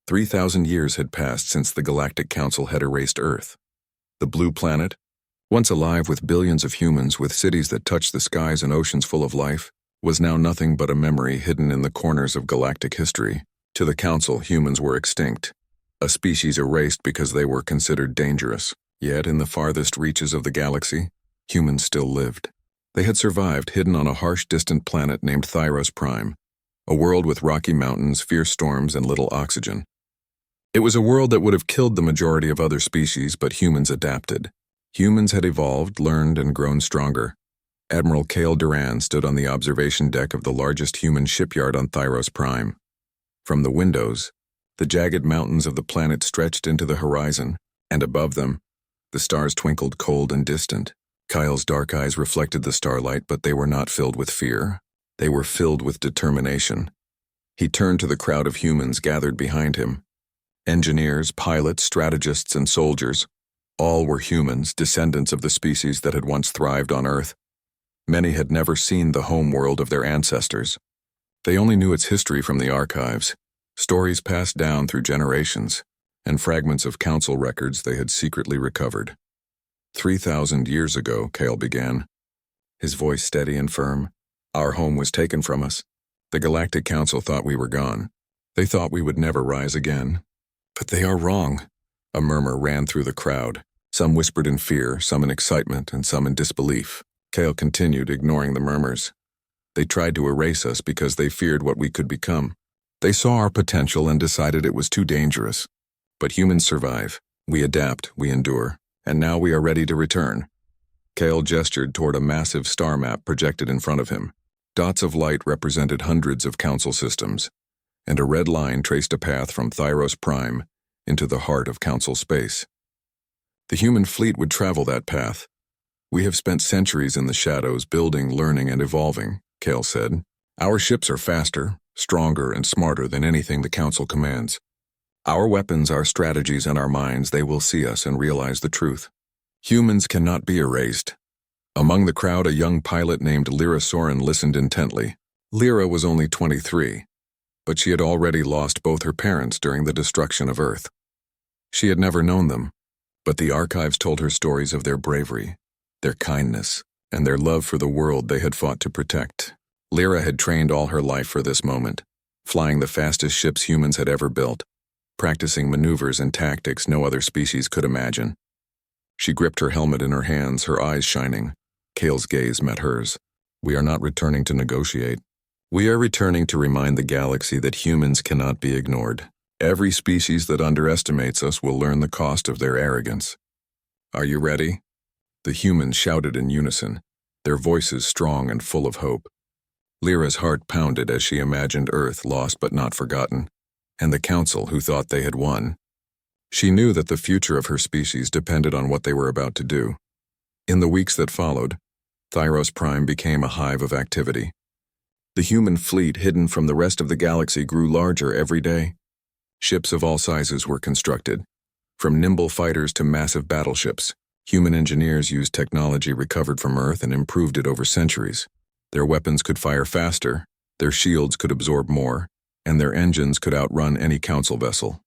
3,000 years had passed since the Galactic Council had erased Earth. The blue planet, once alive with billions of humans with cities that touched the skies and oceans full of life, was now nothing but a memory hidden in the corners of galactic history. To the Council, humans were extinct, a species erased because they were considered dangerous. Yet, in the farthest reaches of the galaxy, humans still lived. They had survived hidden on a harsh, distant planet named Prime, a world with rocky mountains, fierce storms, and little oxygen. It was a world that would have killed the majority of other species, but humans adapted. Humans had evolved, learned, and grown stronger. Admiral Cale Duran stood on the observation deck of the largest human shipyard on Prime. From the windows, the jagged mountains of the planet stretched into the horizon, and above them, the stars twinkled cold and distant. Kyle's dark eyes reflected the starlight, but they were not filled with fear. They were filled with determination. He turned to the crowd of humans gathered behind him. Engineers, pilots, strategists, and soldiers. All were humans, descendants of the species that had once thrived on Earth. Many had never seen the home world of their ancestors. They only knew its history from the archives, stories passed down through generations, and fragments of council records they had secretly recovered. 3,000 years ago, Cale began, his voice steady and firm. Our home was taken from us. The Galactic Council thought we were gone. They thought we would never rise again. But they are wrong. A murmur ran through the crowd. Some whispered in fear, some in excitement, and some in disbelief. Cale continued, ignoring the murmurs. They tried to erase us because they feared what we could become. They saw our potential and decided it was too dangerous. But humans survive. We adapt, we endure. And now we are ready to return. Cale gestured toward a massive star map projected in front of him. Dots of light represented hundreds of council systems, and a red line traced a path from Prime into the heart of council space. The human fleet would travel that path. We have spent centuries in the shadows, building, learning, and evolving, Cale said. Our ships are faster, stronger, and smarter than anything the council commands. Our weapons, our strategies, and our minds, they will see us and realize the truth. Humans cannot be erased. Among the crowd, a young pilot named Lyra Soren listened intently. Lyra was only 23, but she had already lost both her parents during the destruction of Earth. She had never known them, but the archives told her stories of their bravery, their kindness, and their love for the world they had fought to protect. Lyra had trained all her life for this moment, flying the fastest ships humans had ever built, practicing maneuvers and tactics no other species could imagine. She gripped her helmet in her hands, her eyes shining. Cale's gaze met hers. We are not returning to negotiate. We are returning to remind the galaxy that humans cannot be ignored. Every species that underestimates us will learn the cost of their arrogance. Are you ready? The humans shouted in unison, their voices strong and full of hope. Lyra's heart pounded as she imagined Earth lost but not forgotten, and the Council who thought they had won. She knew that the future of her species depended on what they were about to do. In the weeks that followed, Prime became a hive of activity. The human fleet hidden from the rest of the galaxy grew larger every day. Ships of all sizes were constructed. From nimble fighters to massive battleships, human engineers used technology recovered from Earth and improved it over centuries. Their weapons could fire faster, their shields could absorb more, and their engines could outrun any Council vessel.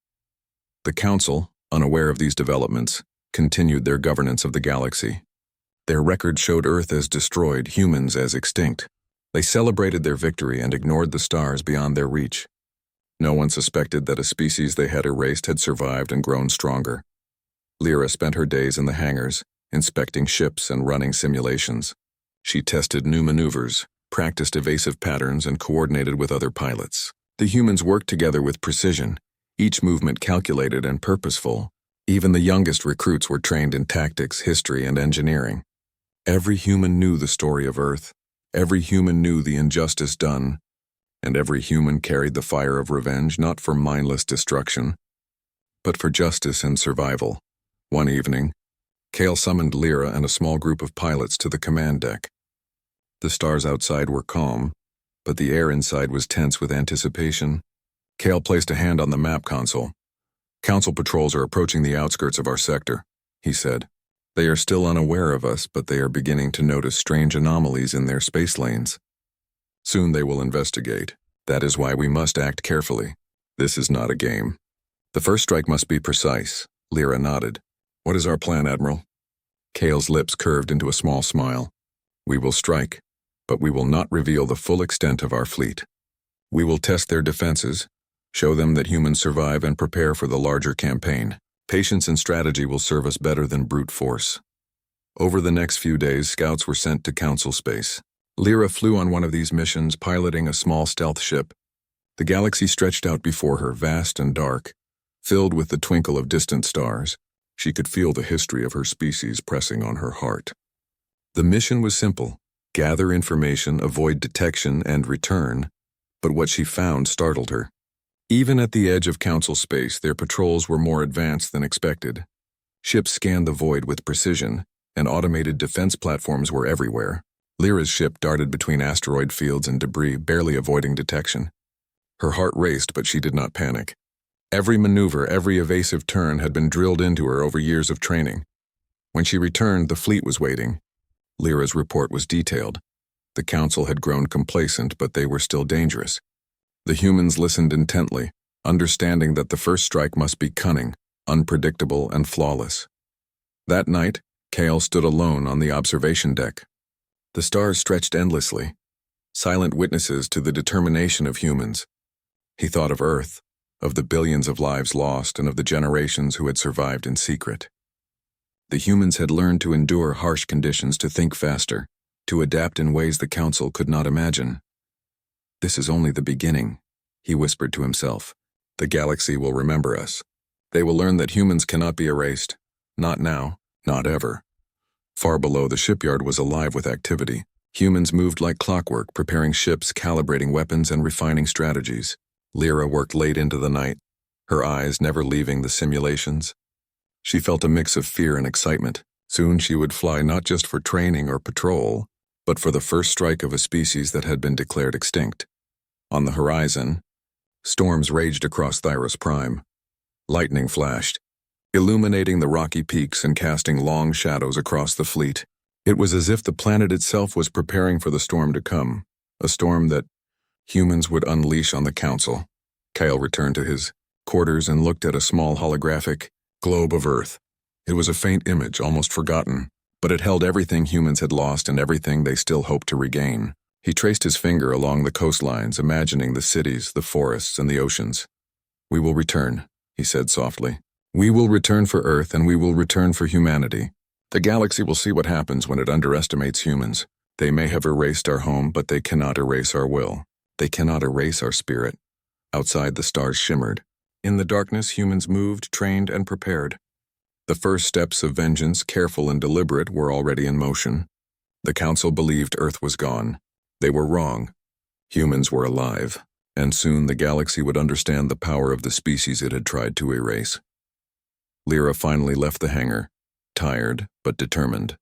The Council, unaware of these developments, continued their governance of the galaxy. Their record showed Earth as destroyed, humans as extinct. They celebrated their victory and ignored the stars beyond their reach. No one suspected that a species they had erased had survived and grown stronger. Lyra spent her days in the hangars, inspecting ships and running simulations. She tested new maneuvers, practiced evasive patterns, and coordinated with other pilots. The humans worked together with precision, each movement calculated and purposeful. Even the youngest recruits were trained in tactics, history, and engineering. Every human knew the story of Earth. Every human knew the injustice done. And every human carried the fire of revenge not for mindless destruction, but for justice and survival. One evening, Cale summoned Lyra and a small group of pilots to the command deck. The stars outside were calm, but the air inside was tense with anticipation. Cale placed a hand on the map console. Council patrols are approaching the outskirts of our sector, he said. They are still unaware of us, but they are beginning to notice strange anomalies in their space lanes. Soon they will investigate. That is why we must act carefully. This is not a game. The first strike must be precise. Lyra nodded. What is our plan, Admiral? Kale's lips curved into a small smile. We will strike, but we will not reveal the full extent of our fleet. We will test their defenses, show them that humans survive, and prepare for the larger campaign. Patience and strategy will serve us better than brute force. Over the next few days, scouts were sent to Council space. Lyra flew on one of these missions, piloting a small stealth ship. The galaxy stretched out before her, vast and dark, filled with the twinkle of distant stars. She could feel the history of her species pressing on her heart. The mission was simple: gather information, avoid detection, and return. But what she found startled her. Even at the edge of Council space, their patrols were more advanced than expected. Ships scanned the void with precision, and automated defense platforms were everywhere. Lyra's ship darted between asteroid fields and debris, barely avoiding detection. Her heart raced, but she did not panic. Every maneuver, every evasive turn had been drilled into her over years of training. When she returned, the fleet was waiting. Lyra's report was detailed. The Council had grown complacent, but they were still dangerous. The humans listened intently, understanding that the first strike must be cunning, unpredictable, and flawless. That night, Kale stood alone on the observation deck. The stars stretched endlessly, silent witnesses to the determination of humans. He thought of Earth, of the billions of lives lost, and of the generations who had survived in secret. The humans had learned to endure harsh conditions, to think faster, to adapt in ways the Council could not imagine. This is only the beginning, he whispered to himself. The galaxy will remember us. They will learn that humans cannot be erased. Not now, not ever. Far below, the shipyard was alive with activity. Humans moved like clockwork, preparing ships, calibrating weapons, and refining strategies. Lyra worked late into the night, her eyes never leaving the simulations. She felt a mix of fear and excitement. Soon she would fly not just for training or patrol, but for the first strike of a species that had been declared extinct. On the horizon, storms raged across Thyros Prime. Lightning flashed, illuminating the rocky peaks and casting long shadows across the fleet. It was as if the planet itself was preparing for the storm to come, a storm that humans would unleash on the Council. Kyle returned to his quarters and looked at a small holographic globe of Earth. It was a faint image, almost forgotten, but it held everything humans had lost and everything they still hoped to regain. He traced his finger along the coastlines, imagining the cities, the forests, and the oceans. "We will return," he said softly. "We will return for Earth, and we will return for humanity. The galaxy will see what happens when it underestimates humans. They may have erased our home, but they cannot erase our will. They cannot erase our spirit." Outside, the stars shimmered. In the darkness, humans moved, trained, and prepared. The first steps of vengeance, careful and deliberate, were already in motion. The Council believed Earth was gone. They were wrong. Humans were alive, and soon the galaxy would understand the power of the species it had tried to erase. Lyra finally left the hangar, tired but determined.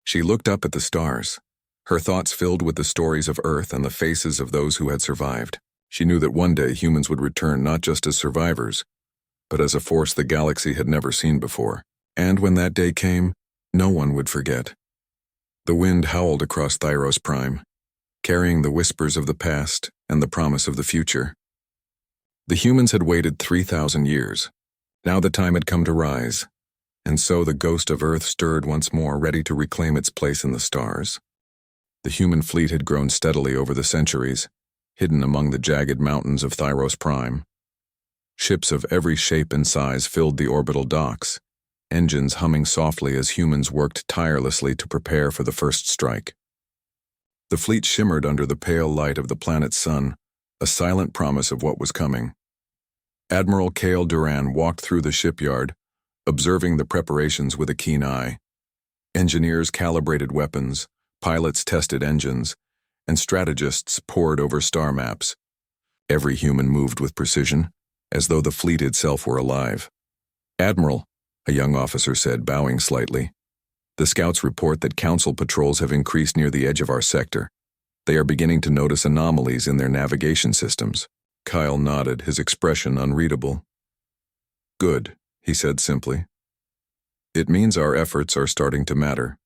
She looked up at the stars, her thoughts filled with the stories of Earth and the faces of those who had survived. She knew that one day humans would return not just as survivors, but as a force the galaxy had never seen before. And when that day came, no one would forget. The wind howled across Thyros Prime, carrying the whispers of the past and the promise of the future. The humans had waited 3,000 years. Now the time had come to rise, and so the ghost of Earth stirred once more, ready to reclaim its place in the stars. The human fleet had grown steadily over the centuries, hidden among the jagged mountains of Thyros Prime. Ships of every shape and size filled the orbital docks, engines humming softly as humans worked tirelessly to prepare for the first strike. The fleet shimmered under the pale light of the planet's sun, a silent promise of what was coming. Admiral Cale Duran walked through the shipyard, observing the preparations with a keen eye. Engineers calibrated weapons, pilots tested engines, and strategists pored over star maps. Every human moved with precision, as though the fleet itself were alive. "Admiral," a young officer said, bowing slightly, "the scouts report that Council patrols have increased near the edge of our sector. They are beginning to notice anomalies in their navigation systems." Kyle nodded, his expression unreadable. "Good," he said simply. "It means our efforts are starting to matter.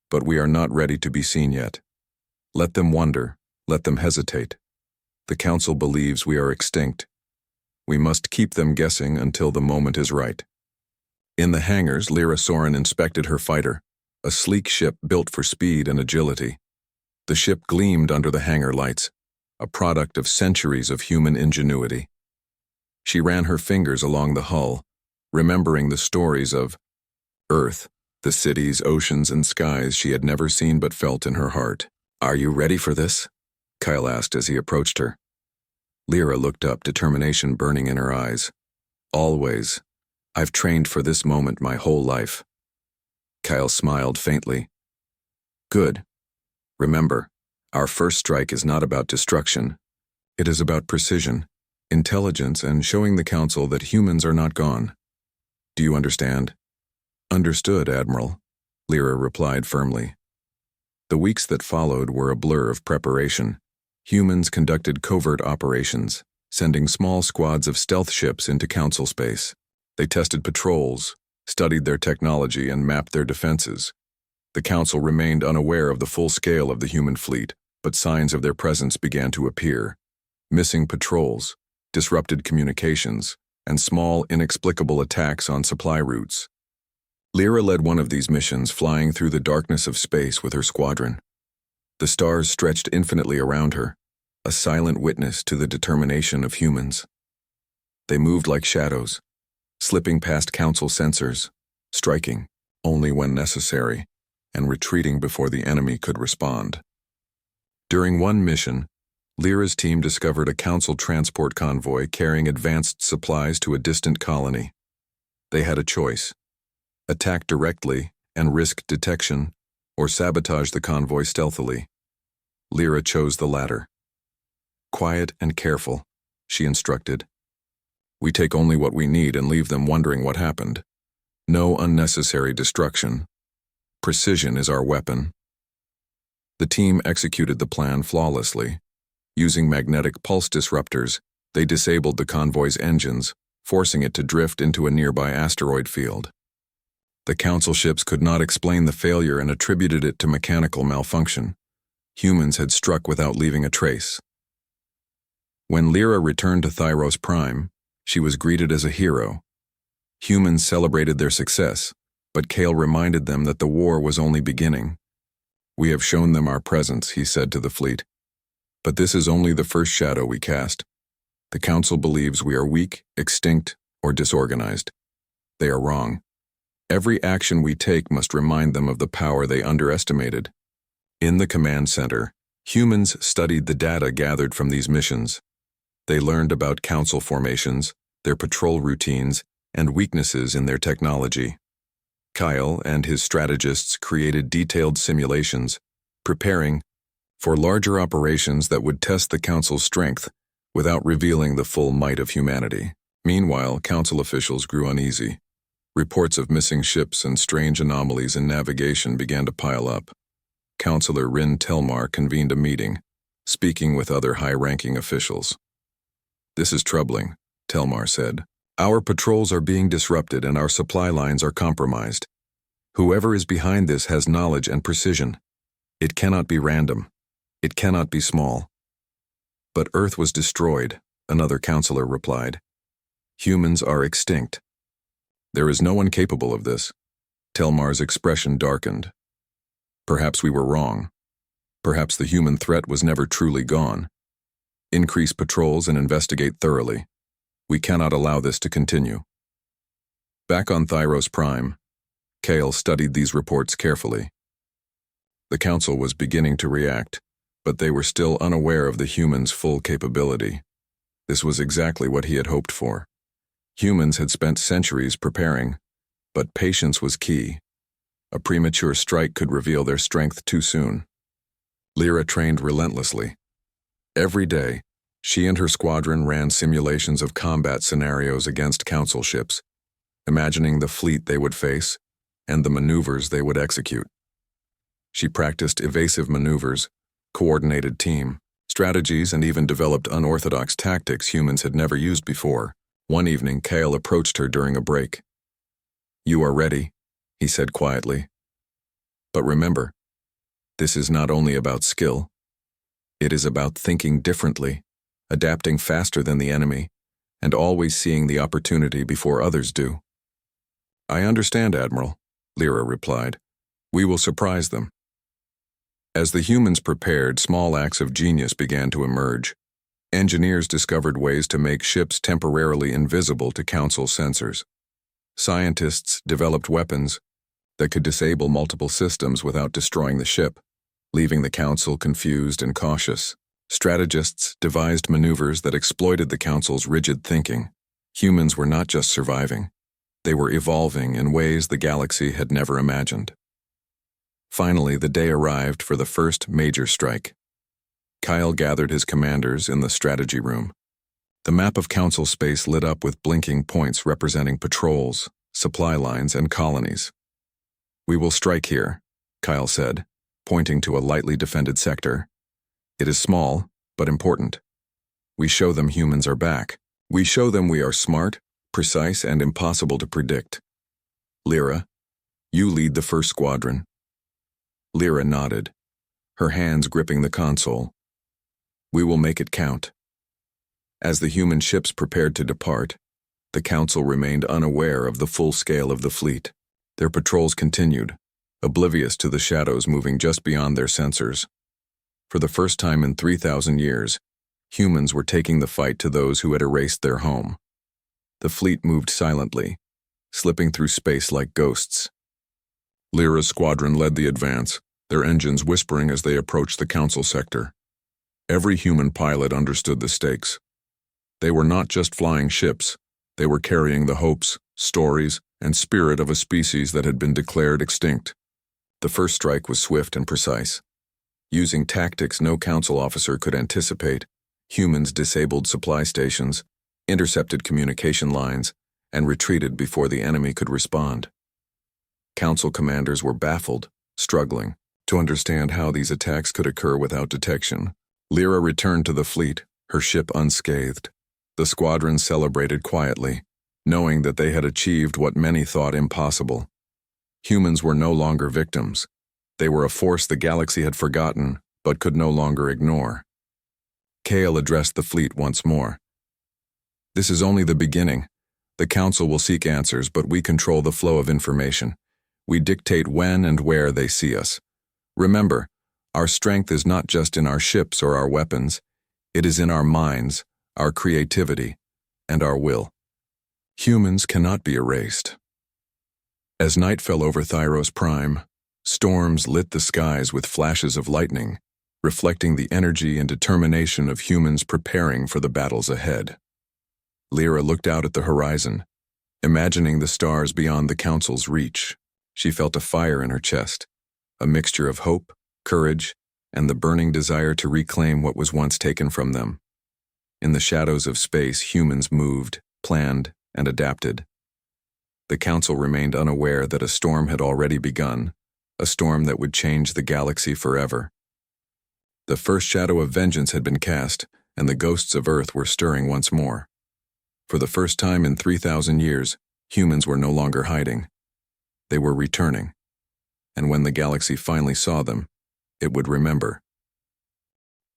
But we are not ready to be seen yet. Let them wonder, let them hesitate. The Council believes we are extinct. We must keep them guessing until the moment is right. In the hangars, Lyra Soren inspected her fighter, a sleek ship built for speed and agility. The ship gleamed under the hangar lights, a product of centuries of human ingenuity. She ran her fingers along the hull, remembering the stories of Earth, the cities, oceans, and skies she had never seen but felt in her heart. "Are you ready for this?" Kyle asked as he approached her. Lyra looked up, determination burning in her eyes. "Always. I've trained for this moment my whole life." Kyle smiled faintly. "Good. Remember, our first strike is not about destruction. It is about precision, intelligence, and showing the Council that humans are not gone. Do you understand?" "Understood, Admiral," Lyra replied firmly. The weeks that followed were a blur of preparation. Humans conducted covert operations, sending small squads of stealth ships into Council space. They tested patrols, studied their technology, and mapped their defenses. The Council remained unaware of the full scale of the human fleet, but signs of their presence began to appear. Missing patrols, disrupted communications, and small, inexplicable attacks on supply routes. Lyra led one of these missions, flying through the darkness of space with her squadron. The stars stretched infinitely around her, a silent witness to the determination of humans. They moved like shadows, slipping past Council sensors, striking only when necessary, and retreating before the enemy could respond. During one mission, Lyra's team discovered a Council transport convoy carrying advanced supplies to a distant colony. They had a choice: attack directly and risk detection, or sabotage the convoy stealthily. Lyra chose the latter. "Quiet and careful," she instructed. "We take only what we need and leave them wondering what happened. No unnecessary destruction. Precision is our weapon." The team executed the plan flawlessly. Using magnetic pulse disruptors, they disabled the convoy's engines, forcing it to drift into a nearby asteroid field. The Council ships could not explain the failure and attributed it to mechanical malfunction. Humans had struck without leaving a trace. When Lyra returned to Thyros Prime, she was greeted as a hero. Humans celebrated their success, but Kale reminded them that the war was only beginning. "We have shown them our presence," he said to the fleet. "But this is only the first shadow we cast. The Council believes we are weak, extinct, or disorganized. They are wrong. Every action we take must remind them of the power they underestimated." In the command center, humans studied the data gathered from these missions. They learned about Council formations, their patrol routines, and weaknesses in their technology. Kyle and his strategists created detailed simulations, preparing for larger operations that would test the Council's strength without revealing the full might of humanity. Meanwhile, Council officials grew uneasy. Reports of missing ships and strange anomalies in navigation began to pile up. Councillor Rin Telmar convened a meeting, speaking with other high-ranking officials. "This is troubling," Telmar said. "Our patrols are being disrupted and our supply lines are compromised. Whoever is behind this has knowledge and precision. It cannot be random. It cannot be small." "But Earth was destroyed," another councillor replied. "Humans are extinct." "There is no one capable of this." Telmar's expression darkened. "Perhaps we were wrong. Perhaps the human threat was never truly gone. Increase patrols and investigate thoroughly. We cannot allow this to continue." Back on Thyros Prime, Kale studied these reports carefully. The Council was beginning to react, but they were still unaware of the humans' full capability. This was exactly what he had hoped for. Humans had spent centuries preparing, but patience was key. A premature strike could reveal their strength too soon. Lyra trained relentlessly. Every day, she and her squadron ran simulations of combat scenarios against Council ships, imagining the fleet they would face and the maneuvers they would execute. She practiced evasive maneuvers, coordinated team strategies, and even developed unorthodox tactics humans had never used before. One evening, Kale approached her during a break. "You are ready," he said quietly. "But remember, this is not only about skill. It is about thinking differently, adapting faster than the enemy, and always seeing the opportunity before others do. "I understand, Admiral," Lyra replied. "We will surprise them." As the humans prepared, small acts of genius began to emerge. Engineers discovered ways to make ships temporarily invisible to Council sensors. Scientists developed weapons that could disable multiple systems without destroying the ship, leaving the Council confused and cautious. Strategists devised maneuvers that exploited the Council's rigid thinking. Humans were not just surviving. They were evolving in ways the galaxy had never imagined. Finally, the day arrived for the first major strike. Kyle gathered his commanders in the strategy room. The map of Council space lit up with blinking points representing patrols, supply lines, and colonies. "We will strike here," Kyle said, pointing to a lightly defended sector. "It is small, but important. We show them humans are back. We show them we are smart, precise, and impossible to predict. Lyra, you lead the first squadron." Lyra nodded, her hands gripping the console. "We will make it count." As the human ships prepared to depart, the Council remained unaware of the full scale of the fleet. Their patrols continued, oblivious to the shadows moving just beyond their sensors. For the first time in 3,000 years, humans were taking the fight to those who had erased their home. The fleet moved silently, slipping through space like ghosts. Lyra's squadron led the advance, their engines whispering as they approached the Council sector. Every human pilot understood the stakes. They were not just flying ships, they were carrying the hopes, stories, and spirit of a species that had been declared extinct. The first strike was swift and precise. Using tactics no Council officer could anticipate, humans disabled supply stations, intercepted communication lines, and retreated before the enemy could respond. Council commanders were baffled, struggling to understand how these attacks could occur without detection. Lyra returned to the fleet, her ship unscathed. The squadron celebrated quietly, knowing that they had achieved what many thought impossible. Humans were no longer victims. They were a force the galaxy had forgotten, but could no longer ignore. Kale addressed the fleet once more. "This is only the beginning. The Council will seek answers, but we control the flow of information. We dictate when and where they see us. Remember, our strength is not just in our ships or our weapons. It is in our minds, our creativity, and our will. Humans cannot be erased." As night fell over Thyros Prime, storms lit the skies with flashes of lightning, reflecting the energy and determination of humans preparing for the battles ahead. Lyra looked out at the horizon, imagining the stars beyond the Council's reach. She felt a fire in her chest, a mixture of hope, courage, and the burning desire to reclaim what was once taken from them. In the shadows of space, humans moved, planned, and adapted. The Council remained unaware that a storm had already begun, a storm that would change the galaxy forever. The first shadow of vengeance had been cast, and the ghosts of Earth were stirring once more. For the first time in 3,000 years, humans were no longer hiding. They were returning, and when the galaxy finally saw them, it would remember.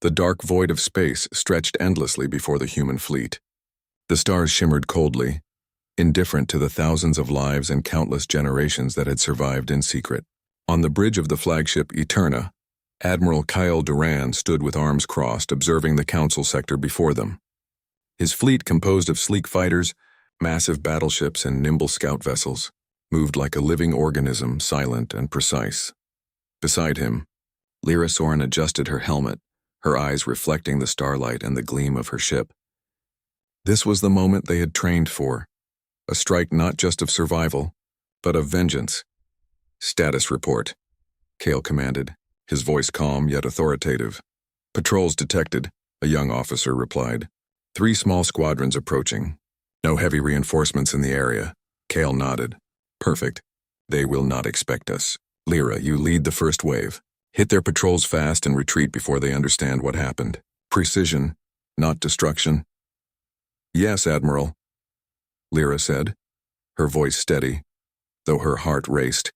The dark void of space stretched endlessly before the human fleet. The stars shimmered coldly, indifferent to the thousands of lives and countless generations that had survived in secret. On the bridge of the flagship Eterna, Admiral Kyle Duran stood with arms crossed, observing the Council sector before them. His fleet, composed of sleek fighters, massive battleships, and nimble scout vessels, moved like a living organism, silent and precise. Beside him, Lyra Soren adjusted her helmet, her eyes reflecting the starlight and the gleam of her ship. This was the moment they had trained for, a strike not just of survival, but of vengeance. "Status report," Kale commanded, his voice calm yet authoritative. "Patrols detected," a young officer replied. 3 small squadrons approaching. "No heavy reinforcements in the area." Kale nodded. "Perfect. They will not expect us. Lyra, you lead the first wave. Hit their patrols fast and retreat before they understand what happened. Precision, not destruction." "Yes, Admiral," Lyra said, her voice steady, though her heart raced.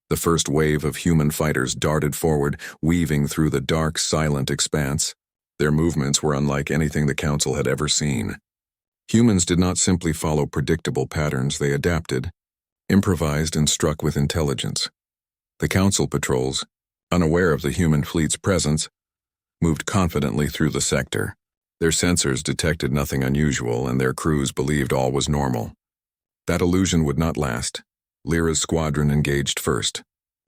The first wave of human fighters darted forward, weaving through the dark, silent expanse. Their movements were unlike anything the Council had ever seen. Humans did not simply follow predictable patterns, they adapted, improvised, and struck with intelligence. The Council patrols, unaware of the human fleet's presence, moved confidently through the sector. Their sensors detected nothing unusual, and their crews believed all was normal. That illusion would not last. Lyra's squadron engaged first.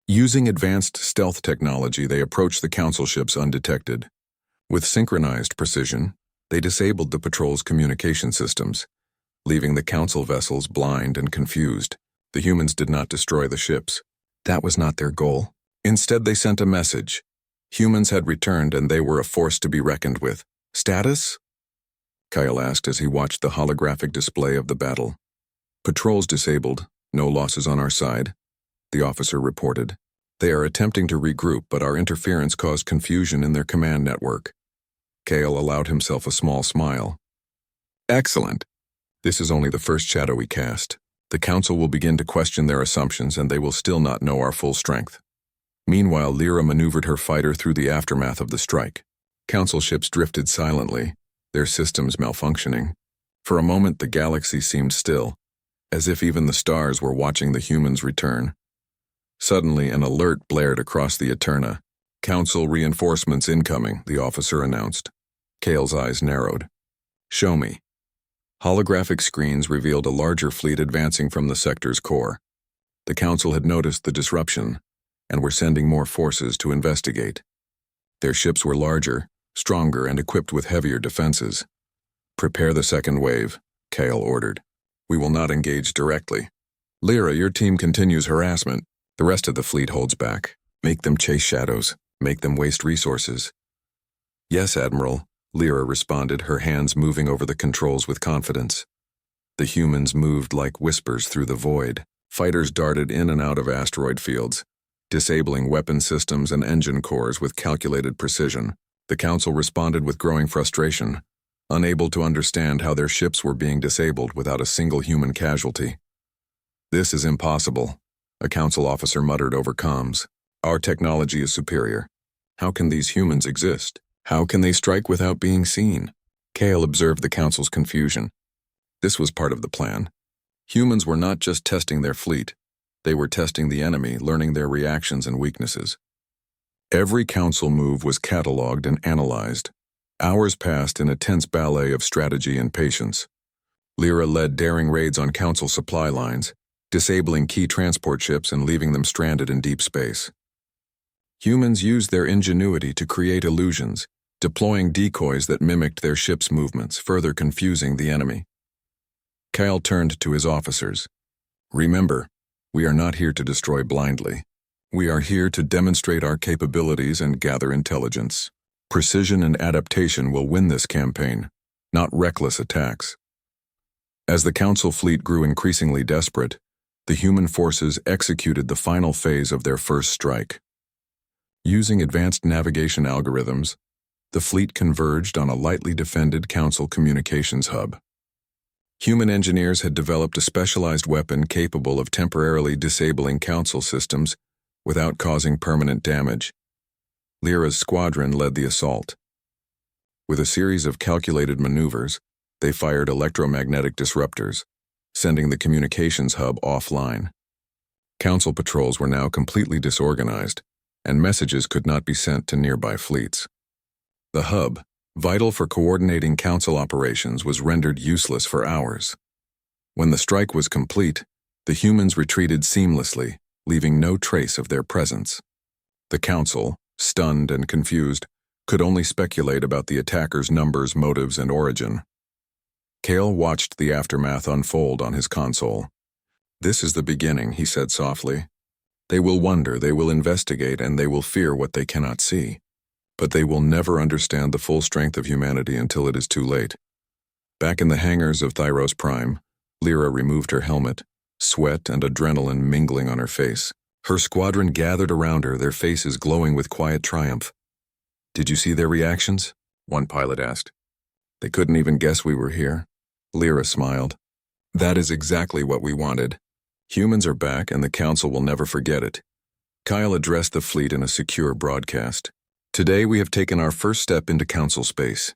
Using advanced stealth technology, they approached the Council ships undetected. With synchronized precision, they disabled the patrol's communication systems, leaving the Council vessels blind and confused. The humans did not destroy the ships. That was not their goal. Instead, they sent a message. Humans had returned, and they were a force to be reckoned with. Status? Kyle asked as he watched the holographic display of the battle. Patrols disabled. No losses on our side, the officer reported. They are attempting to regroup, but our interference caused confusion in their command network. Kale allowed himself a small smile. Excellent. This is only the first shadow we cast. The Council will begin to question their assumptions, and they will still not know our full strength. Meanwhile, Lyra maneuvered her fighter through the aftermath of the strike. Council ships drifted silently, their systems malfunctioning. For a moment, the galaxy seemed still, as if even the stars were watching the humans return. Suddenly, an alert blared across the Eterna. Council reinforcements incoming, the officer announced. Kale's eyes narrowed. Show me. Holographic screens revealed a larger fleet advancing from the sector's core. The Council had noticed the disruption, and were sending more forces to investigate. Their ships were larger, stronger, and equipped with heavier defenses. Prepare the second wave, Kale ordered. We will not engage directly. Lyra, your team continues harassment. The rest of the fleet holds back. Make them chase shadows. Make them waste resources. Yes, Admiral, Lyra responded, her hands moving over the controls with confidence. The humans moved like whispers through the void. Fighters darted in and out of asteroid fields, disabling weapon systems and engine cores with calculated precision. The Council responded with growing frustration, unable to understand how their ships were being disabled without a single human casualty. This is impossible, a Council officer muttered over comms. Our technology is superior. How can these humans exist? How can they strike without being seen? Kale observed the Council's confusion. This was part of the plan. Humans were not just testing their fleet. They were testing the enemy, learning their reactions and weaknesses. Every Council move was catalogued and analyzed. Hours passed in a tense ballet of strategy and patience. Lyra led daring raids on Council supply lines, disabling key transport ships and leaving them stranded in deep space. Humans used their ingenuity to create illusions, deploying decoys that mimicked their ships' movements, further confusing the enemy. Kyle turned to his officers. Remember, we are not here to destroy blindly. We are here to demonstrate our capabilities and gather intelligence. Precision and adaptation will win this campaign, not reckless attacks. As the Council fleet grew increasingly desperate, the human forces executed the final phase of their first strike. Using advanced navigation algorithms, the fleet converged on a lightly defended Council communications hub. Human engineers had developed a specialized weapon capable of temporarily disabling Council systems without causing permanent damage. Lyra's squadron led the assault. With a series of calculated maneuvers, they fired electromagnetic disruptors, sending the communications hub offline. Council patrols were now completely disorganized, and messages could not be sent to nearby fleets. The hub, vital for coordinating Council operations, was rendered useless for hours. When the strike was complete, the humans retreated seamlessly, leaving no trace of their presence. The Council, stunned and confused, could only speculate about the attackers' numbers, motives, and origin. Kale watched the aftermath unfold on his console. This is the beginning, he said softly. They will wonder, they will investigate, and they will fear what they cannot see. But they will never understand the full strength of humanity until it is too late. Back in the hangars of SciFiSaga, Lyra removed her helmet, sweat and adrenaline mingling on her face. Her squadron gathered around her, their faces glowing with quiet triumph. Did you see their reactions? One pilot asked. They couldn't even guess we were here. Lyra smiled. That is exactly what we wanted. Humans are back, and the Council will never forget it. Kyle addressed the fleet in a secure broadcast. Today we have taken our first step into Council space.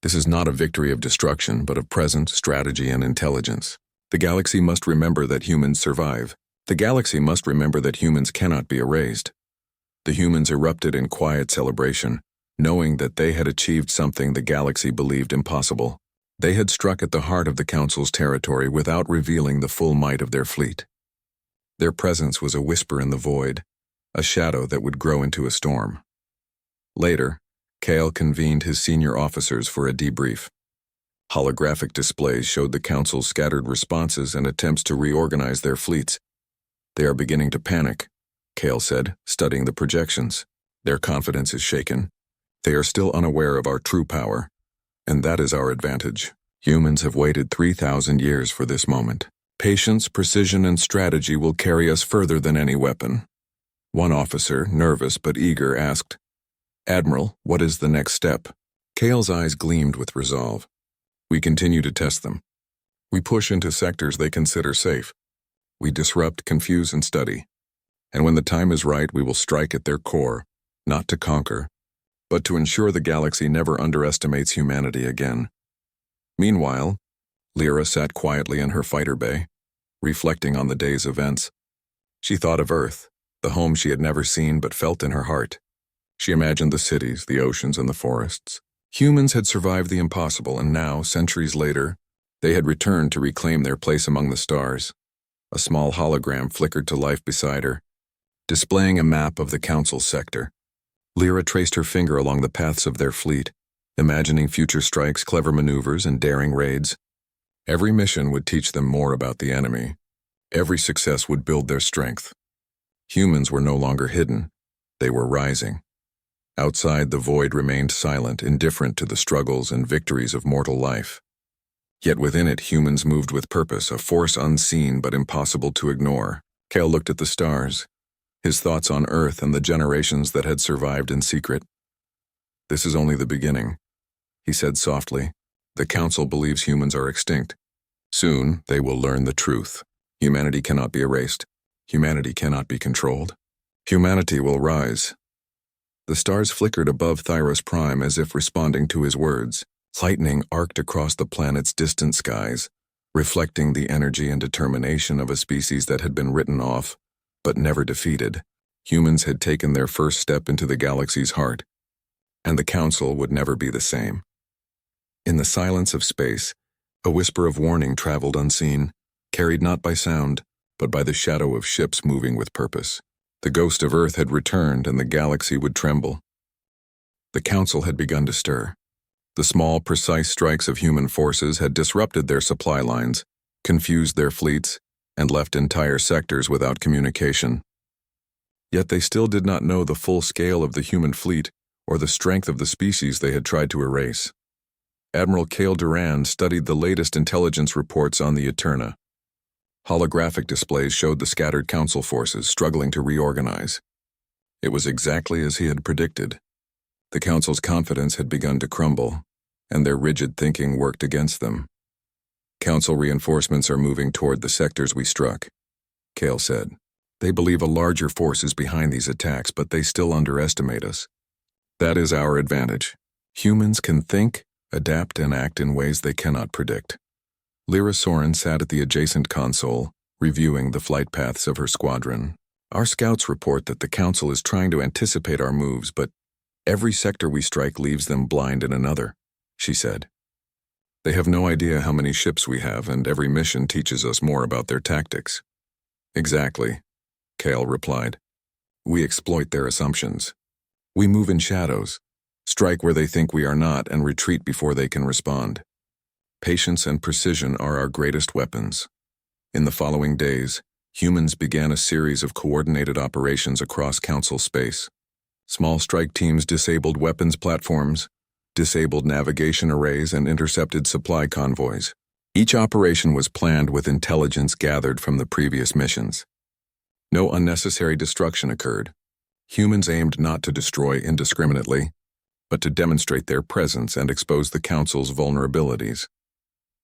This is not a victory of destruction, but of presence, strategy, and intelligence. The galaxy must remember that humans survive. The galaxy must remember that humans cannot be erased. The humans erupted in quiet celebration, knowing that they had achieved something the galaxy believed impossible. They had struck at the heart of the Council's territory without revealing the full might of their fleet. Their presence was a whisper in the void, a shadow that would grow into a storm. Later, Kale convened his senior officers for a debrief. Holographic displays showed the Council's scattered responses and attempts to reorganize their fleets. "They are beginning to panic," Kale said, studying the projections. "Their confidence is shaken. They are still unaware of our true power, and that is our advantage. Humans have waited 3,000 years for this moment. Patience, precision, and strategy will carry us further than any weapon." One officer, nervous but eager, asked, "Admiral, what is the next step?" Kale's eyes gleamed with resolve. "We continue to test them. We push into sectors they consider safe. We disrupt, confuse, and study. And when the time is right, we will strike at their core, not to conquer, but to ensure the galaxy never underestimates humanity again." Meanwhile, Lyra sat quietly in her fighter bay, reflecting on the day's events. She thought of Earth, the home she had never seen but felt in her heart. She imagined the cities, the oceans, and the forests. Humans had survived the impossible, and now, centuries later, they had returned to reclaim their place among the stars. A small hologram flickered to life beside her, displaying a map of the Council's sector. Lyra traced her finger along the paths of their fleet, imagining future strikes, clever maneuvers, and daring raids. Every mission would teach them more about the enemy. Every success would build their strength. Humans were no longer hidden. They were rising. Outside, the void remained silent, indifferent to the struggles and victories of mortal life. Yet within it, humans moved with purpose, a force unseen but impossible to ignore. Kale looked at the stars, his thoughts on Earth and the generations that had survived in secret. "This is only the beginning," he said softly. "The Council believes humans are extinct. Soon, they will learn the truth. Humanity cannot be erased. Humanity cannot be controlled. Humanity will rise." The stars flickered above Thyros Prime as if responding to his words. Lightning arced across the planet's distant skies, reflecting the energy and determination of a species that had been written off, but never defeated. Humans had taken their first step into the galaxy's heart, and the Council would never be the same. In the silence of space, a whisper of warning traveled unseen, carried not by sound, but by the shadow of ships moving with purpose. The ghost of Earth had returned, and the galaxy would tremble. The Council had begun to stir. The small, precise strikes of human forces had disrupted their supply lines, confused their fleets, and left entire sectors without communication. Yet they still did not know the full scale of the human fleet or the strength of the species they had tried to erase. Admiral Kale Durand studied the latest intelligence reports on the Eterna. Holographic displays showed the scattered Council forces struggling to reorganize. It was exactly as he had predicted. The Council's confidence had begun to crumble, and their rigid thinking worked against them. "Council reinforcements are moving toward the sectors we struck," Kale said. "They believe a larger force is behind these attacks, but they still underestimate us. That is our advantage. Humans can think, adapt, and act in ways they cannot predict." Lyra Soren sat at the adjacent console, reviewing the flight paths of her squadron. "Our scouts report that the Council is trying to anticipate our moves, but every sector we strike leaves them blind in another," she said. "They have no idea how many ships we have, and every mission teaches us more about their tactics." "Exactly," Kale replied. "We exploit their assumptions. We move in shadows, strike where they think we are not, and retreat before they can respond. Patience and precision are our greatest weapons." In the following days, humans began a series of coordinated operations across Council space. Small strike teams disabled weapons platforms, disabled navigation arrays, and intercepted supply convoys. Each operation was planned with intelligence gathered from the previous missions. No unnecessary destruction occurred. Humans aimed not to destroy indiscriminately, but to demonstrate their presence and expose the Council's vulnerabilities.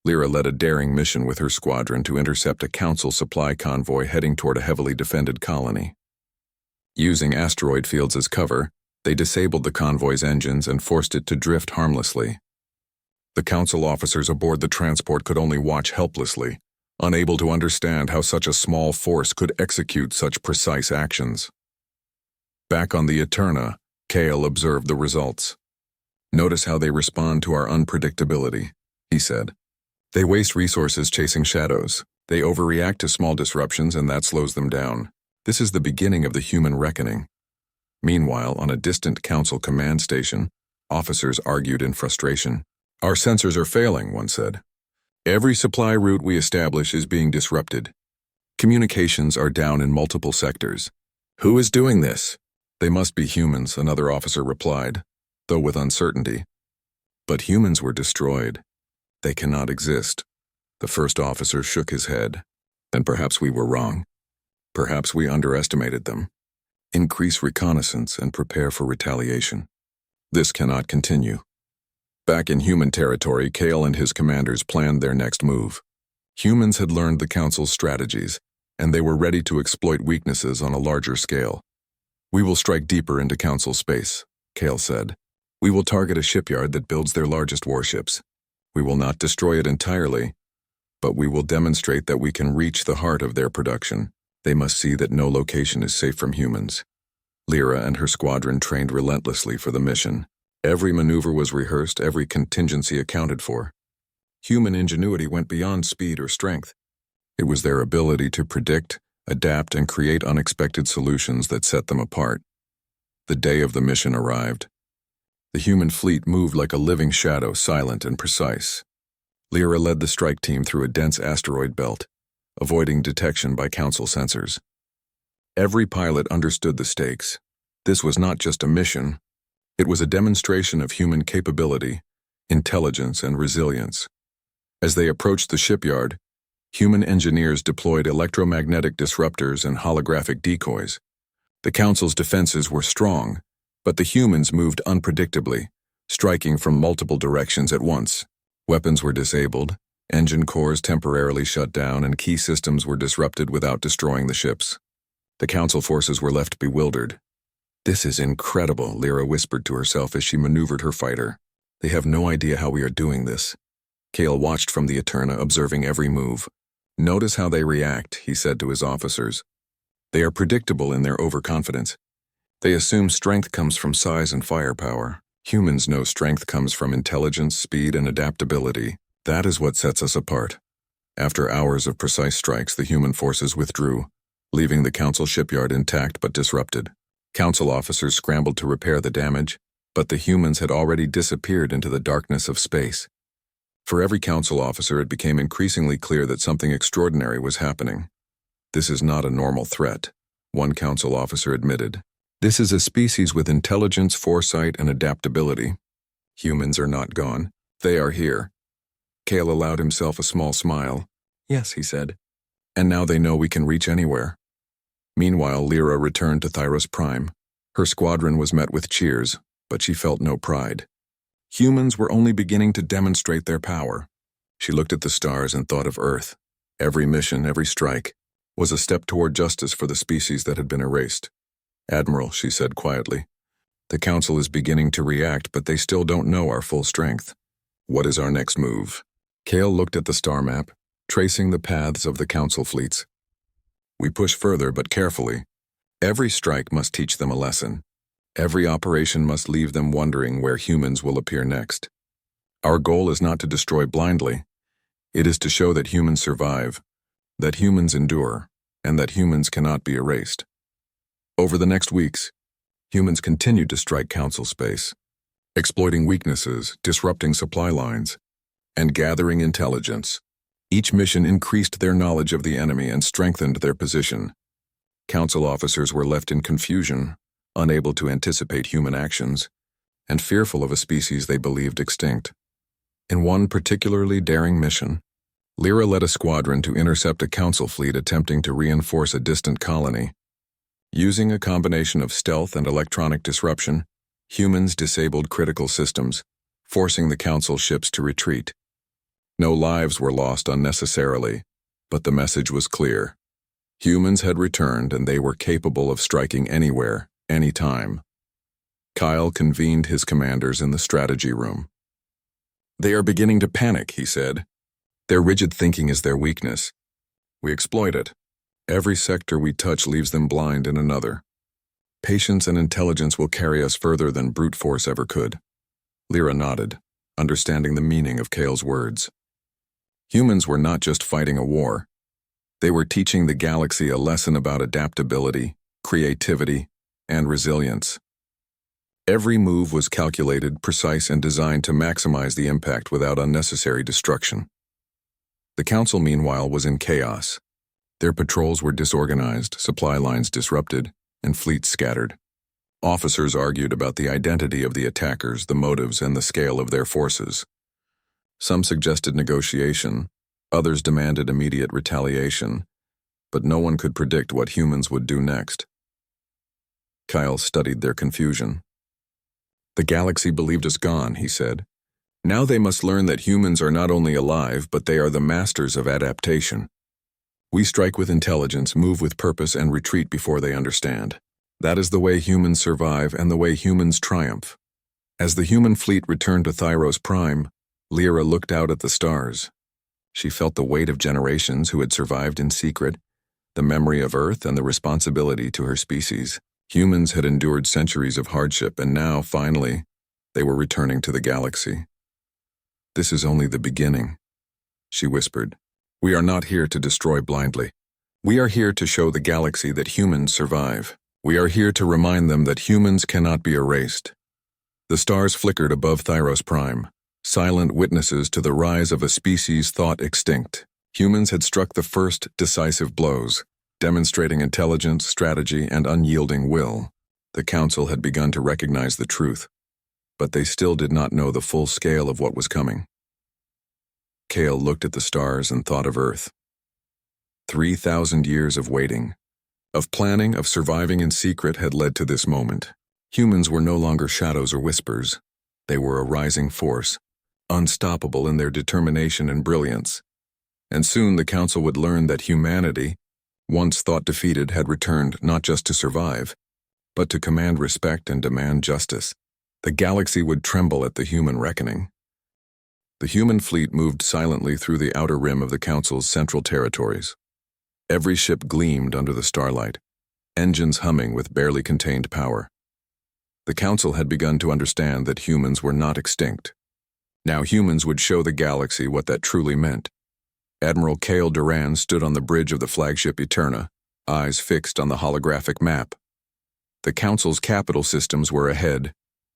Lyra led a daring mission with her squadron to intercept a Council supply convoy heading toward a heavily defended colony. Using asteroid fields as cover, they disabled the convoy's engines and forced it to drift harmlessly. The council officers aboard the transport could only watch helplessly, unable to understand how such a small force could execute such precise actions. Back on the Eterna, Kale observed the results. "Notice how they respond to our unpredictability," he said. "They waste resources chasing shadows. They overreact to small disruptions, and that slows them down. This is the beginning of the human reckoning." Meanwhile, on a distant council command station, officers argued in frustration. "Our sensors are failing," one said. "Every supply route we establish is being disrupted. Communications are down in multiple sectors." "Who is doing this?" "They must be humans," another officer replied, though with uncertainty. "But humans were destroyed. They cannot exist." The first officer shook his head. "Then perhaps we were wrong. Perhaps we underestimated them. Increase reconnaissance and prepare for retaliation. This cannot continue." Back in human territory, Kale and his commanders planned their next move. Humans had learned the Council's strategies, and they were ready to exploit weaknesses on a larger scale. "We will strike deeper into Council space," Kale said. "We will target a shipyard that builds their largest warships. We will not destroy it entirely, but we will demonstrate that we can reach the heart of their production. They must see that no location is safe from humans." Lyra and her squadron trained relentlessly for the mission. Every maneuver was rehearsed, every contingency accounted for. Human ingenuity went beyond speed or strength. It was their ability to predict, adapt, and create unexpected solutions that set them apart. The day of the mission arrived. The human fleet moved like a living shadow, silent and precise. Lyra led the strike team through a dense asteroid belt, avoiding detection by Council sensors. Every pilot understood the stakes. This was not just a mission. It was a demonstration of human capability, intelligence, and resilience. As they approached the shipyard, human engineers deployed electromagnetic disruptors and holographic decoys. The Council's defenses were strong, but the humans moved unpredictably, striking from multiple directions at once. Weapons were disabled, engine cores temporarily shut down, and key systems were disrupted without destroying the ships. The Council forces were left bewildered. "This is incredible," Lyra whispered to herself as she maneuvered her fighter. "They have no idea how we are doing this." Kale watched from the Eterna, observing every move. "Notice how they react," he said to his officers. "They are predictable in their overconfidence. They assume strength comes from size and firepower. Humans know strength comes from intelligence, speed, and adaptability. That is what sets us apart." After hours of precise strikes, the human forces withdrew, leaving the Council shipyard intact but disrupted. Council officers scrambled to repair the damage, but the humans had already disappeared into the darkness of space. For every Council officer, it became increasingly clear that something extraordinary was happening. "This is not a normal threat," one Council officer admitted. "This is a species with intelligence, foresight, and adaptability. Humans are not gone. They are here." Kale allowed himself a small smile. "Yes," he said. "And now they know we can reach anywhere." Meanwhile, Lyra returned to Thyros Prime. Her squadron was met with cheers, but she felt no pride. Humans were only beginning to demonstrate their power. She looked at the stars and thought of Earth. Every mission, every strike, was a step toward justice for the species that had been erased. "Admiral," she said quietly, "the Council is beginning to react, but they still don't know our full strength. What is our next move?" Kale looked at the star map, tracing the paths of the Council fleets. "We push further, but carefully. Every strike must teach them a lesson. Every operation must leave them wondering where humans will appear next. Our goal is not to destroy blindly. It is to show that humans survive, that humans endure, and that humans cannot be erased." Over the next weeks, humans continued to strike Council space, exploiting weaknesses, disrupting supply lines, and gathering intelligence. Each mission increased their knowledge of the enemy and strengthened their position. Council officers were left in confusion, unable to anticipate human actions, and fearful of a species they believed extinct. In one particularly daring mission, Lyra led a squadron to intercept a Council fleet attempting to reinforce a distant colony. Using a combination of stealth and electronic disruption, humans disabled critical systems, forcing the Council ships to retreat. No lives were lost unnecessarily, but the message was clear. Humans had returned, and they were capable of striking anywhere, anytime. Kyle convened his commanders in the strategy room. They are beginning to panic, he said. Their rigid thinking is their weakness. We exploit it. Every sector we touch leaves them blind in another. Patience and intelligence will carry us further than brute force ever could. Lyra nodded, understanding the meaning of Kale's words. Humans were not just fighting a war. They were teaching the galaxy a lesson about adaptability, creativity, and resilience. Every move was calculated, precise, and designed to maximize the impact without unnecessary destruction. The Council, meanwhile, was in chaos. Their patrols were disorganized, supply lines disrupted, and fleets scattered. Officers argued about the identity of the attackers, the motives, and the scale of their forces. Some suggested negotiation, others demanded immediate retaliation, but no one could predict what humans would do next. Kyle studied their confusion. The galaxy believed us gone, he said. Now they must learn that humans are not only alive, but they are the masters of adaptation. We strike with intelligence, move with purpose, and retreat before they understand. That is the way humans survive and the way humans triumph. As the human fleet returned to Thyros Prime, Lyra looked out at the stars. She felt the weight of generations who had survived in secret, the memory of Earth, and the responsibility to her species. Humans had endured centuries of hardship, and now, finally, they were returning to the galaxy. This is only the beginning, she whispered. We are not here to destroy blindly. We are here to show the galaxy that humans survive. We are here to remind them that humans cannot be erased. The stars flickered above Thyros Prime, silent witnesses to the rise of a species thought extinct. Humans had struck the first decisive blows, demonstrating intelligence, strategy, and unyielding will. The Council had begun to recognize the truth, but they still did not know the full scale of what was coming. Kale looked at the stars and thought of Earth. 3,000 years of waiting, of planning, of surviving in secret had led to this moment. Humans were no longer shadows or whispers. They were a rising force, unstoppable in their determination and brilliance. And soon the Council would learn that humanity, once thought defeated, had returned not just to survive, but to command respect and demand justice. The galaxy would tremble at the human reckoning. The human fleet moved silently through the outer rim of the Council's central territories. Every ship gleamed under the starlight, engines humming with barely contained power. The Council had begun to understand that humans were not extinct. Now humans would show the galaxy what that truly meant. Admiral Kale Duran stood on the bridge of the flagship Eterna, eyes fixed on the holographic map. The Council's capital systems were ahead,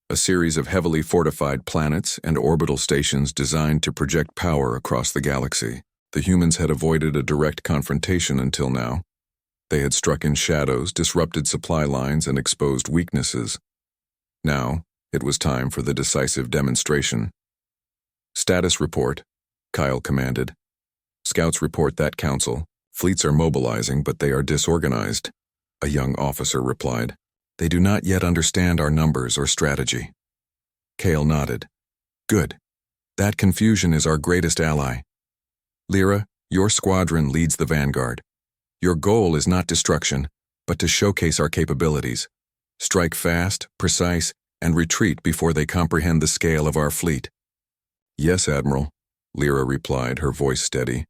a series of heavily fortified planets and orbital stations designed to project power across the galaxy. The humans had avoided a direct confrontation until now. They had struck in shadows, disrupted supply lines, and exposed weaknesses. Now, it was time for the decisive demonstration. Status report, Kyle commanded. Scouts report that, Council. Fleets are mobilizing, but they are disorganized, a young officer replied. They do not yet understand our numbers or strategy. Kale nodded. Good. That confusion is our greatest ally. Lyra, your squadron leads the vanguard. Your goal is not destruction, but to showcase our capabilities. Strike fast, precise, and retreat before they comprehend the scale of our fleet. Yes, Admiral, Lyra replied, her voice steady.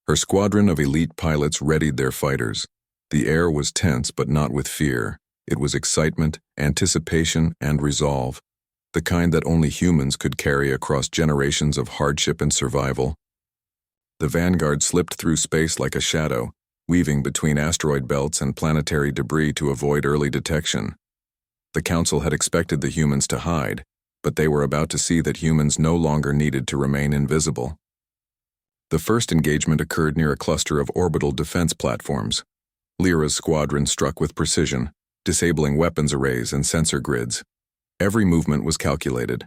Her squadron of elite pilots readied their fighters. The air was tense, but not with fear. It was excitement, anticipation, and resolve, the kind that only humans could carry across generations of hardship and survival. The vanguard slipped through space like a shadow, weaving between asteroid belts and planetary debris to avoid early detection. The Council had expected the humans to hide, but they were about to see that humans no longer needed to remain invisible. The first engagement occurred near a cluster of orbital defense platforms. Lyra's squadron struck with precision, disabling weapons arrays and sensor grids. Every movement was calculated.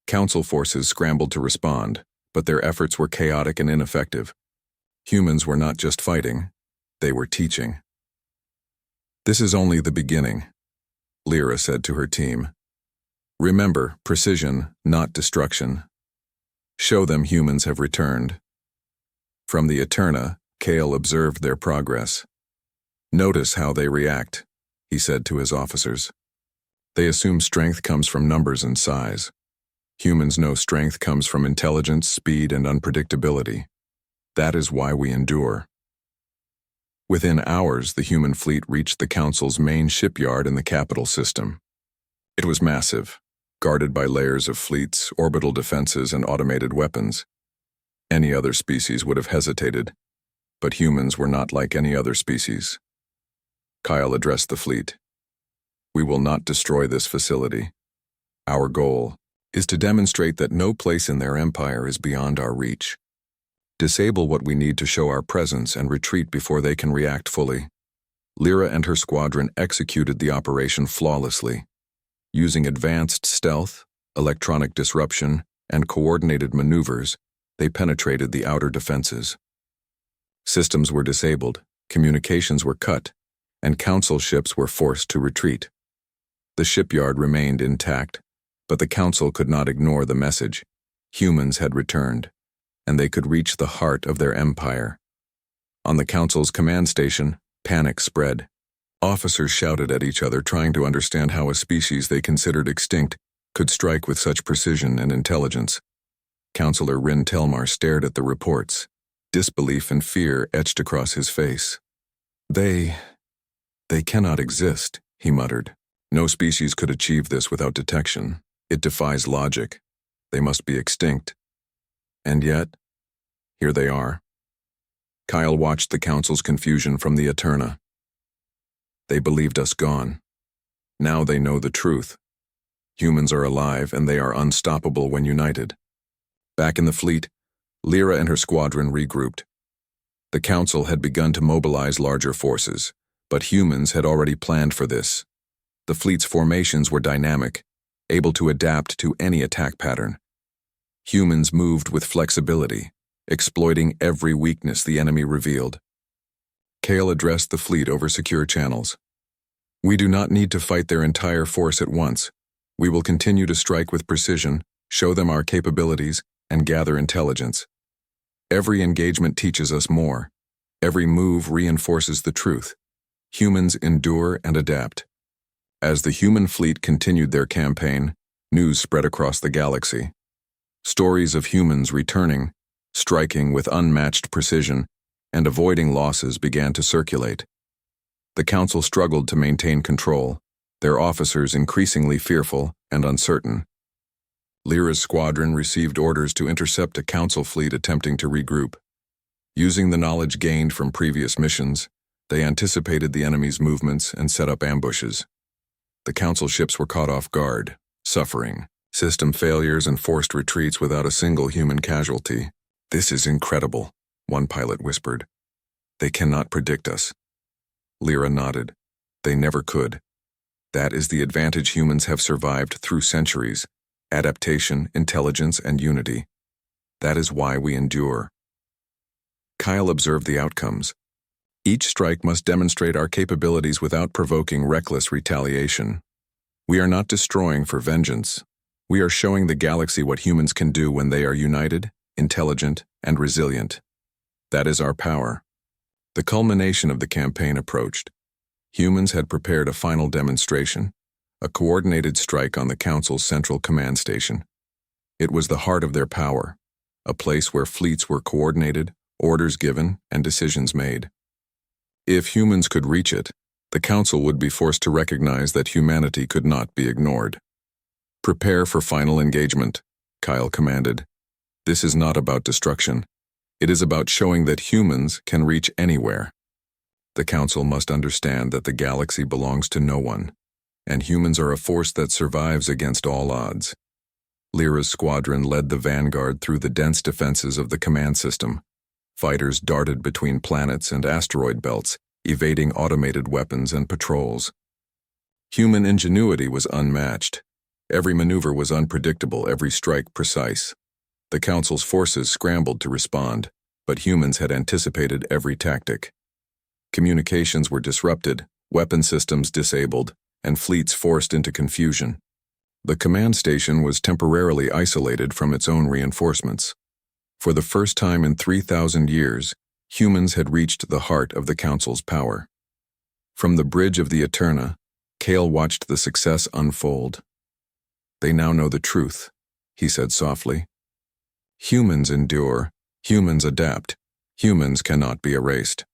Council forces scrambled to respond, but their efforts were chaotic and ineffective. Humans were not just fighting, they were teaching. This is only the beginning, Lyra said to her team. Remember, precision, not destruction. Show them humans have returned. From the Eterna, Kale observed their progress. Notice how they react, he said to his officers. They assume strength comes from numbers and size. Humans know strength comes from intelligence, speed, and unpredictability. That is why we endure. Within hours, the human fleet reached the Council's main shipyard in the capital system. It was massive, guarded by layers of fleets, orbital defenses, and automated weapons. Any other species would have hesitated, but humans were not like any other species. Kyle addressed the fleet. We will not destroy this facility. Our goal is to demonstrate that no place in their empire is beyond our reach. Disable what we need to show our presence and retreat before they can react fully. Lyra and her squadron executed the operation flawlessly. Using advanced stealth, electronic disruption, and coordinated maneuvers, they penetrated the outer defenses. Systems were disabled, communications were cut, and Council ships were forced to retreat. The shipyard remained intact, but the Council could not ignore the message. Humans had returned, and they could reach the heart of their empire. On the Council's command station, panic spread. Officers shouted at each other, trying to understand how a species they considered extinct could strike with such precision and intelligence. Counselor Rin Telmar stared at the reports. Disbelief and fear etched across his face. They cannot exist, he muttered. No species could achieve this without detection. It defies logic. They must be extinct. And yet, here they are. Kyle watched the Council's confusion from the Eterna. They believed us gone. Now they know the truth. Humans are alive, and they are unstoppable when united. Back in the fleet, Lyra and her squadron regrouped. The Council had begun to mobilize larger forces, but humans had already planned for this. The fleet's formations were dynamic, able to adapt to any attack pattern. Humans moved with flexibility, exploiting every weakness the enemy revealed. Kale addressed the fleet over secure channels. We do not need to fight their entire force at once. We will continue to strike with precision, show them our capabilities, and gather intelligence. Every engagement teaches us more. Every move reinforces the truth. Humans endure and adapt. As the human fleet continued their campaign, news spread across the galaxy. Stories of humans returning, striking with unmatched precision, and avoiding losses began to circulate. The Council struggled to maintain control, their officers increasingly fearful and uncertain. Lyra's squadron received orders to intercept a Council fleet attempting to regroup. Using the knowledge gained from previous missions, they anticipated the enemy's movements and set up ambushes. The Council ships were caught off guard, suffering system failures and forced retreats without a single human casualty. This is incredible, one pilot whispered. They cannot predict us. Lyra nodded. They never could. That is the advantage humans have survived through centuries: adaptation, intelligence, and unity. That is why we endure. Kyle observed the outcomes. Each strike must demonstrate our capabilities without provoking reckless retaliation. We are not destroying for vengeance. We are showing the galaxy what humans can do when they are united, intelligent, and resilient. That is our power. The culmination of the campaign approached. Humans had prepared a final demonstration, a coordinated strike on the Council's central command station. It was the heart of their power, a place where fleets were coordinated, orders given, and decisions made. If humans could reach it, the Council would be forced to recognize that humanity could not be ignored. Prepare for final engagement, Kyle commanded. This is not about destruction. It is about showing that humans can reach anywhere. The Council must understand that the galaxy belongs to no one, and humans are a force that survives against all odds. Lyra's squadron led the vanguard through the dense defenses of the command system. Fighters darted between planets and asteroid belts, evading automated weapons and patrols. Human ingenuity was unmatched. Every maneuver was unpredictable, every strike precise. The Council's forces scrambled to respond, but humans had anticipated every tactic. Communications were disrupted, weapon systems disabled, and fleets forced into confusion. The command station was temporarily isolated from its own reinforcements. For the first time in 3,000 years, humans had reached the heart of the Council's power. From the bridge of the Eterna, Kale watched the success unfold. They now know the truth. he said softly. Humans endure, humans adapt, humans cannot be erased.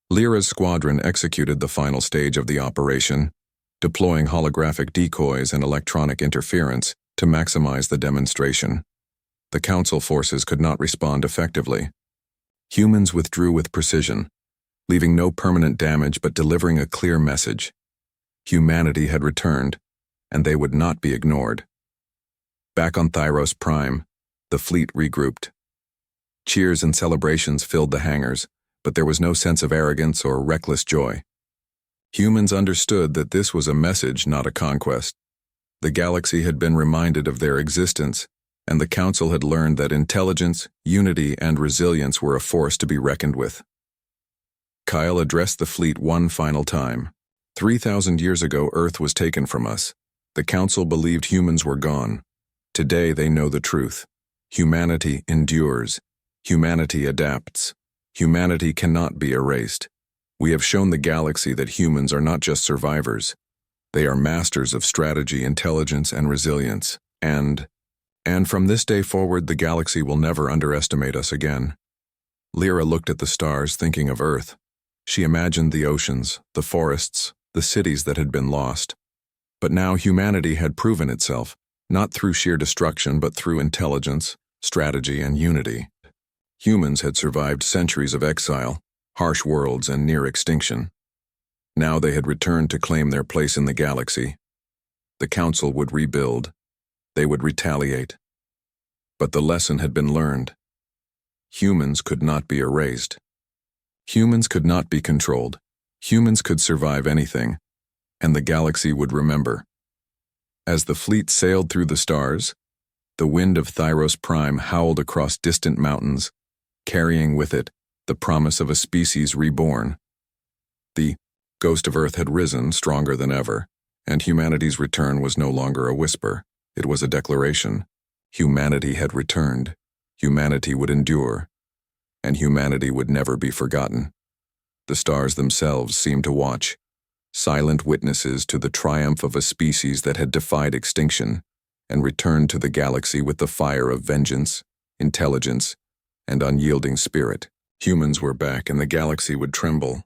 Lyra's squadron executed the final stage of the operation, deploying holographic decoys and electronic interference to maximize the demonstration. The Council forces could not respond effectively. Humans withdrew with precision, leaving no permanent damage but delivering a clear message. Humanity had returned, and they would not be ignored. Back on Thyros Prime, the fleet regrouped. Cheers and celebrations filled the hangars, but there was no sense of arrogance or reckless joy. Humans understood that this was a message, not a conquest. The galaxy had been reminded of their existence, and the Council had learned that intelligence, unity, and resilience were a force to be reckoned with. Kyle addressed the fleet one final time. 3,000 years ago, Earth was taken from us. The Council believed humans were gone. Today they know the truth. Humanity endures. Humanity adapts. Humanity cannot be erased. We have shown the galaxy that humans are not just survivors. They are masters of strategy, intelligence, and resilience. And from this day forward, the galaxy will never underestimate us again. Lyra looked at the stars, thinking of Earth. She imagined the oceans, the forests, the cities that had been lost. But now humanity had proven itself, not through sheer destruction but through intelligence, strategy, and unity. Humans had survived centuries of exile, harsh worlds, and near extinction. Now they had returned to claim their place in the galaxy. The Council would rebuild. They would retaliate. But the lesson had been learned. Humans could not be erased. Humans could not be controlled. Humans could survive anything, and the galaxy would remember. As the fleet sailed through the stars, the wind of Thyros Prime howled across distant mountains, carrying with it the promise of a species reborn. The ghost of Earth had risen stronger than ever, and humanity's return was no longer a whisper. It was a declaration. Humanity had returned. Humanity would endure, and humanity would never be forgotten. The stars themselves seemed to watch, silent witnesses to the triumph of a species that had defied extinction and returned to the galaxy with the fire of vengeance, intelligence, and unyielding spirit. Humans were back, and the galaxy would tremble,